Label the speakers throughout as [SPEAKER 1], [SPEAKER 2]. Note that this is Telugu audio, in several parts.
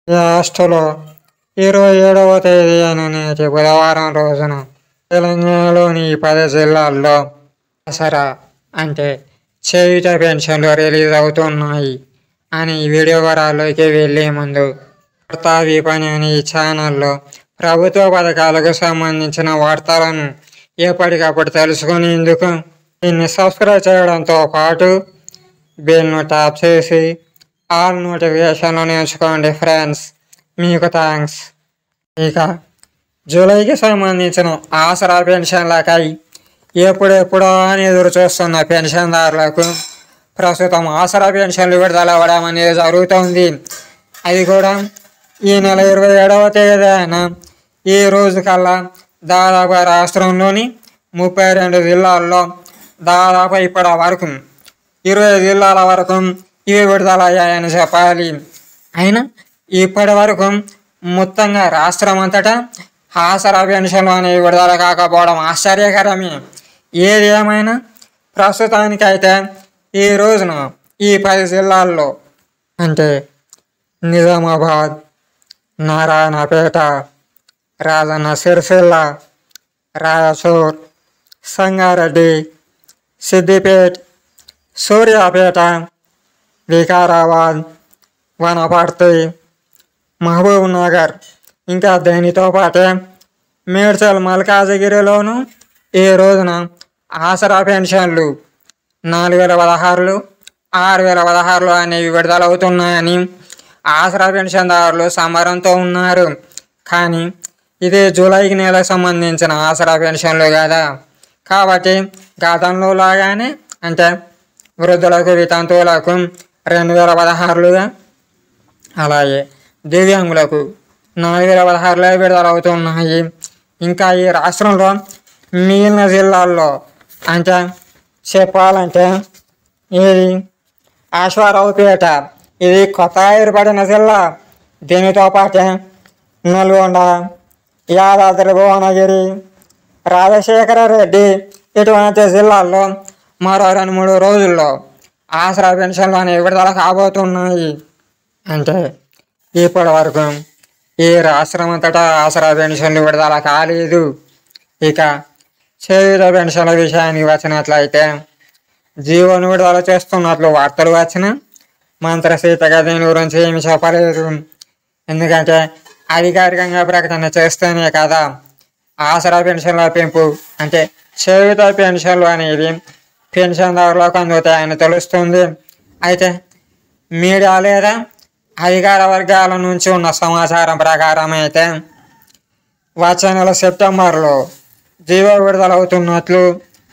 [SPEAKER 1] ఈ రాష్ట్రంలో 27వ తేదీ నేటి బుధవారం రోజున తెలంగాణలోని 10 జిల్లాల్లో దసరా అంటే చేయూత పెన్షన్లు రిలీజ్ అవుతున్నాయి అని వీడియో వివరాల్లోకి వెళ్లే ముందు వార్తా విపణి అనే ఈ ఛానల్లో ప్రభుత్వ పథకాలకు సంబంధించిన వార్తలను ఎప్పటికప్పుడు తెలుసుకునేందుకు దీన్ని సబ్స్క్రైబ్ చేయడంతో పాటు బెల్ను ట్యాప్ చేసి ఆల్ నోటిఫికేషన్లు ఎంచుకోండి ఫ్రెండ్స్. మీకు థ్యాంక్స్. ఇక జూలైకి సంబంధించిన ఆసరా పెన్షన్లకై ఎప్పుడెప్పుడో అని ఎదురు చూస్తున్న పెన్షన్దారులకు ప్రస్తుతం ఆసరా పెన్షన్లు విడుదల అవ్వడం అనేది జరుగుతుంది. అది కూడా ఈ నెల 27వ తేదీన ఈ రోజు కల్లా దాదాపు రాష్ట్రంలోని 32 జిల్లాల్లో దాదాపు ఇప్పటి వరకు 20 జిల్లాల వరకు ఇవి విడుదలయ్యాయని చెప్పాలి. అయినా ఇప్పటి వరకు మొత్తంగా రాష్ట్రం అంతటా ఆసరా పెన్షన్లు అనేవి విడుదల కాకపోవడం ఆశ్చర్యకరమే. ఏది ఏమైనా ప్రస్తుతానికైతే ఈ రోజున ఈ 10 జిల్లాల్లో అంటే నిజామాబాద్, నారాయణపేట, రాజన్న సిరిసిల్ల, రాయచూర్, సంగారెడ్డి, సిద్దిపేట, సూర్యాపేట, వికారాబాద్, వనపర్తి, మహబూబ్ నగర్ ఇంకా దీనితో పాటే మేడ్చల్ మల్కాజిగిరిలోను ఈ రోజున ఆసరా పెన్షన్లు 4016, 6016 అనేవి విడుదలవుతున్నాయని ఆసరా పెన్షన్దారులు సమరంతో ఉన్నారు. కానీ ఇదే జూలైకి నెలకు సంబంధించిన ఆసరా పెన్షన్లు కదా, కాబట్టి గతంలో లాగానే అంటే వృద్ధులకు, వితంతువులకు 2016లుగా, అలాగే దివ్యాంగులకు 4016 విడుదలవుతున్నాయి. ఇంకా ఈ రాష్ట్రంలో మిగిలిన జిల్లాల్లో అంటే చెప్పాలంటే ఇది అశ్వారావుపేట, ఇది కొత్త ఏర్పడిన జిల్లా. దీనితో పాటే నల్గొండ, యాదాద్రి భువనగిరి, రాజశేఖర రెడ్డి ఇటువంటి జిల్లాల్లో మరో 2-3 రోజుల్లో ఆసరా పెన్షన్లు అనేవి విడుదల కాబోతున్నాయి. అంటే ఇప్పటి వరకు ఈ రాష్ట్రం అంతటా ఆసరా పెన్షన్లు విడుదల కాలేదు. ఇక చేయూత పెన్షన్ల విషయానికి వచ్చినట్లయితే జీవోను విడుదల చేస్తున్నట్లు వార్తలు వచ్చిన మంత్రి సీతగా దీని గురించి ఏమి చెప్పలేదు. ఎందుకంటే అధికారికంగా ప్రకటన చేస్తేనే కదా ఆసరా పెన్షన్ల పెంపు అంటే చేయూత పెన్షన్లు అనేవి పెన్షన్దారులకు అందుతాయని తెలుస్తుంది. అయితే మీడియా లేదా అధికార వర్గాల నుంచి ఉన్న సమాచారం ప్రకారం అయితే వచ్చే నెల సెప్టెంబర్లో జీవో విడుదలవుతున్నట్లు,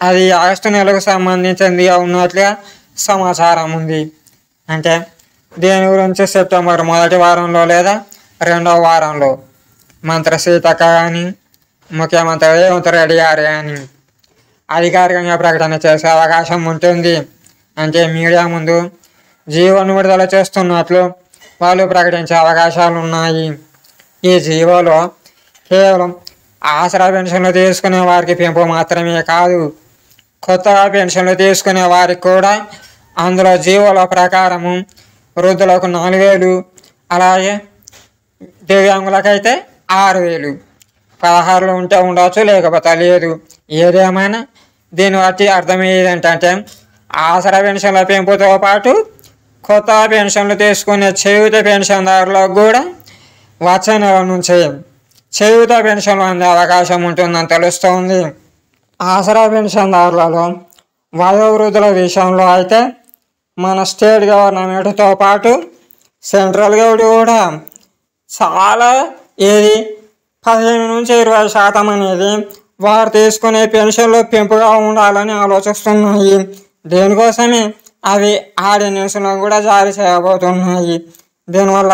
[SPEAKER 1] అది ఆగస్టు నెలకు సంబంధించింది ఉన్నట్లుగా సమాచారం ఉంది. అంటే దీని గురించి సెప్టెంబర్ మొదటి వారంలో లేదా 2వ వారంలో మంత్రి సీతక్క కానీ ముఖ్యమంత్రి రేవంత్ రెడ్డి గారు కానీ అధికారికంగా ప్రకటన చేసే అవకాశం ఉంటుంది. అంటే మీడియా ముందు జీవోను విడుదల చేస్తున్నట్లు వాళ్ళు ప్రకటించే అవకాశాలు ఉన్నాయి. ఈ జీవోలో కేవలం ఆసరా పెన్షన్లు తీసుకునే వారికి పెంపు మాత్రమే కాదు, కొత్తగా పెన్షన్లు తీసుకునే వారికి కూడా అందులో జీవోల ప్రకారము వృద్ధులకు 4000, అలాగే దివ్యాంగులకైతే 6000, 16 ఉంటే ఉండవచ్చు లేకపోతే లేదు. ఏదేమైనా దీన్ని బట్టి అర్థమయ్యేది ఏంటంటే ఆసరా పెన్షన్ల పెంపుతో పాటు కొత్త పెన్షన్లు తీసుకునే చేయూత పెన్షన్దారులకు కూడా వచ్చే నెల నుంచి చేయూత పెన్షన్లు అందే అవకాశం ఉంటుందని తెలుస్తోంది. ఆసరా పెన్షన్దారులలో వయోవృద్ధుల విషయంలో అయితే మన స్టేట్ గవర్నమెంట్తో పాటు సెంట్రల్ గవర్నమెంట్ కూడా చాలా 15 నుంచి 20% అనేది వారు తీసుకునే పెన్షన్లు పెంపుగా ఉండాలని ఆలోచిస్తున్నాయి. దీనికోసమే అవి ఆర్డినెన్స్లో కూడా జారీ చేయబోతున్నాయి. దీనివల్ల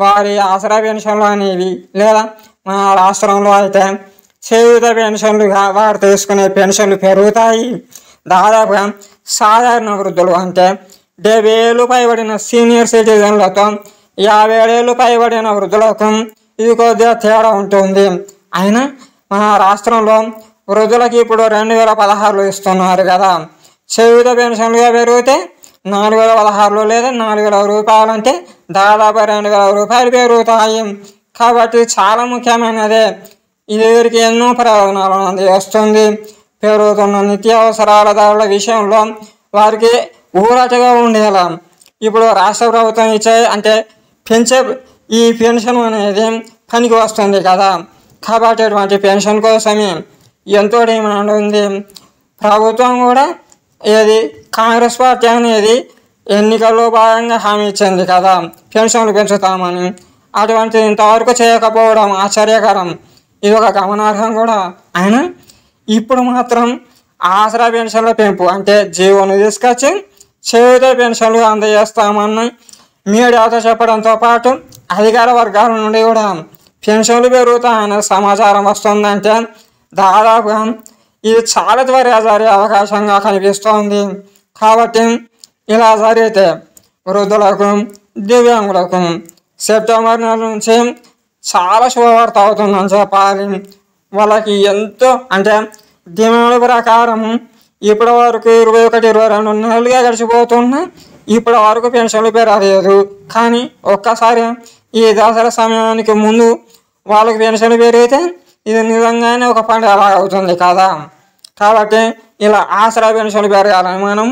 [SPEAKER 1] వారి ఆసరా పెన్షన్లు అనేవి లేదా మన రాష్ట్రంలో అయితే చేయూత పెన్షన్లుగా వారు తీసుకునే పెన్షన్లు పెరుగుతాయి. దాదాపుగా సాధారణ వృద్ధులు అంటే 70 ఏళ్ళు పైబడిన సీనియర్ సిటిజన్లతో 57 ఏళ్ళు పైబడిన వృద్ధులకు ఇది కొద్దిగా తేడా ఉంటుంది. అయినా మన రాష్ట్రంలో వృద్ధులకి ఇప్పుడు 2016 ఇస్తున్నారు కదా, చేయూత పెన్షన్లుగా పెరిగితే 4016లో లేదా 4000 రూపాయలు అంటే దాదాపు 2000 రూపాయలు పెరుగుతాయి. కాబట్టి చాలా ముఖ్యమైనదే. ఇది వీరికి ఎన్నో ప్రయోజనాలను అందిస్తుంది. పెరుగుతున్న నిత్యావసరాల ధరల విషయంలో వారికి ఊరటగా ఉండేలా ఇప్పుడు రాష్ట్ర ప్రభుత్వం ఇచ్చే అంటే పెంచే ఈ పెన్షన్ అనేది పనికి వస్తుంది కదా. కాబట్టి అటువంటి పెన్షన్ కోసమే ఎంతో డిమాండ్ ఉంది. ప్రభుత్వం కూడా కాంగ్రెస్ పార్టీ అనేది ఎన్నికల్లో భాగంగా హామీ ఇచ్చింది కదా పెన్షన్లు పెంచుతామని. అటువంటిది ఇంతవరకు చేయకపోవడం ఆశ్చర్యకరం. ఇది ఒక గమనార్హం కూడా. అయినా ఇప్పుడు మాత్రం ఆసరా పెన్షన్ల పెంపు అంటే జీవోను తీసుకొచ్చి చేయుత పెన్షన్లు అందజేస్తామని మీడియాతో చెప్పడంతో పాటు అధికార వర్గాల నుండి కూడా పెన్షన్లు పెరుగుతాయనే సమాచారం వస్తుందంటే దాదాపుగా ఇది చాలా త్వరగా జరిగే అవకాశంగా కనిపిస్తోంది. కాబట్టి ఇలా జరిగితే వృద్ధులకు, దివ్యాంగులకు సెప్టెంబర్ నెల నుంచి చాలా శుభవార్త అవుతుందని చెప్పాలి. వాళ్ళకి ఎంతో అంటే డిమాండ్ ప్రకారం ఇప్పటి వరకు 21-22 నెలలుగా గడిచిపోతున్నా ఇప్పటి వరకు పెన్షన్లు పెరగలేదు. కానీ ఒక్కసారి ఈ దసరా సమయానికి ముందు వాళ్ళకి పెన్షన్లు పెరిగితే ఇది నిజంగానే ఒక పండుగ అవుతుంది కదా. కాబట్టి ఇలా ఆసరా పెన్షన్లు పెరగాలని మనం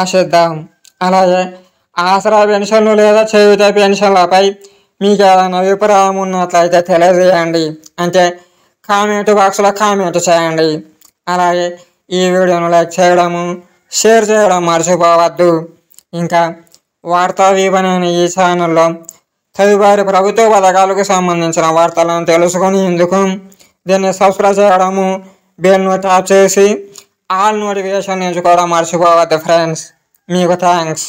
[SPEAKER 1] ఆశిద్దాం. అలాగే ఆసరా పెన్షన్లు లేదా చేయుత పెన్షన్లపై మీకు ఏదైనా అభిప్రాయం ఉన్నట్లయితే తెలియజేయండి. అంటే కామెంట్ బాక్స్లో కామెంట్ చేయండి. అలాగే ఈ వీడియోను లైక్ చేయడము, షేర్ చేయడం మర్చిపోవద్దు. ఇంకా వార్తా వివరణ ఈ ఛానల్లో తదుపరి ప్రభుత్వ పథకాలకు సంబంధించిన వార్తలను తెలుసుకునేందుకు దీన్ని సబ్స్క్రైబ్ చేయడము, బెల్ను ట్యాప్ చేసి ఆల్ నోటిఫికేషన్ ఎంచుకోవడం మర్చిపోవద్దు ఫ్రెండ్స్. మీకు థ్యాంక్స్.